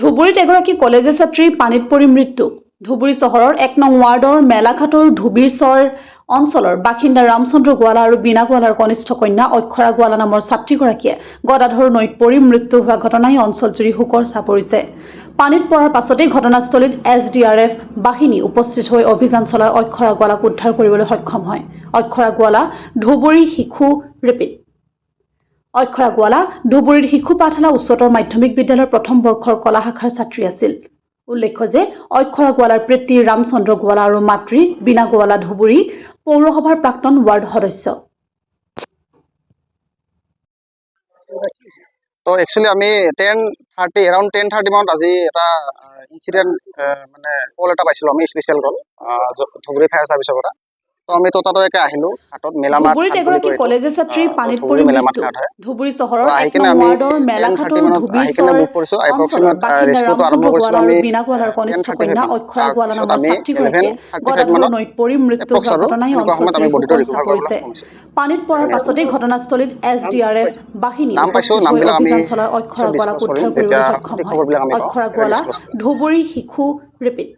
ধুবুৰীত এগৰাকী কলেজীয়া ছাত্ৰীৰ পানীত পৰি মৃত্যু। ধুবুৰী চহৰৰ ১ নং ৱাৰ্ডৰ মেলাঘাটৰ ধুবীৰচৰ অঞ্চলৰ বাসিন্দা ৰামচন্দ্ৰ গোৱালা আৰু বীণা গোৱালাৰ কনিষ্ঠ কন্যা অক্ষৰা গোৱালা নামৰ ছাত্ৰীগৰাকীয়ে গদাধৰ নৈত পৰি মৃত্যু হোৱা ঘটনাই অঞ্চলজুৰি শোকৰ ছাঁ পৰিছে। পানীত পৰাৰ পাছতেই ঘটনাস্থলীত SDRF বাহিনী উপস্থিত হৈ অভিযান চলাই অক্ষৰা গোৱালাক উদ্ধাৰ কৰিবলৈ সক্ষম হয়। অক্ষৰা গোৱালা ধুবুৰী শিশু ৰিপিট অক্ষৰা গোৱালা ধুবুৰীৰ শিশু পাঠশালা উচ্চতৰ মাধ্যমিক বিদ্যালয়ৰ প্ৰথম বৰ্ষৰ কলা শাখাৰ ছাত্ৰী আছিল। উল্লেখ্য যে অক্ষৰা গোৱালাৰ পিতৃ ৰামচন্দ্ৰ গোৱালা আৰু মাতৃ বীণা গোৱালা ধুবুৰী পৌৰসভাৰ প্ৰাক্তন ৱাৰ্ড সদস্য। তো একচুৱেলি আমি এৰাউণ্ড 10:30 মানত আজি এটা ইনচিডেণ্ট মানে কল এটা পাইছিলোঁ আমি স্পেচিয়েল কল ধুবুৰী ফায়াৰ ছাৰ্ভিচৰ পৰা। তো আমি ততাতৈয়াকৈ আহিলোঁ ঘাটত মেলামাট ধুবুৰীত এগৰাকী কলেজীয়া ছাত্ৰীৰ পানীত পৰি মৃত্যু। ধুবুৰী চহৰৰ ১ নং ৱাৰ্ডৰ মেলাঘাটৰ ধুবীৰচৰ অঞ্চলৰ বাসিন্দা ৰামচন্দ্ৰ গোৱালা আৰু বীণা গোৱালাৰ কনিষ্ঠ কন্যা অক্ষৰা গোৱালা নামৰ ছাত্ৰীগৰাকীয়ে গদাধৰ নৈত পৰি মৃত্যু হোৱা ঘটনাই অঞ্চলজুৰি শোকৰ ছাঁ পৰিছে। পানীত পৰাৰ পাছতেই ঘটনাস্থলীত SDRF বাহিনী উপস্থিত হৈ অভিযান চলাই অক্ষৰা গোৱালাক উদ্ধাৰ কৰিবলৈ সক্ষম হয়। অক্ষৰা গোৱালা ধুবুৰী শিশু ৰিপিট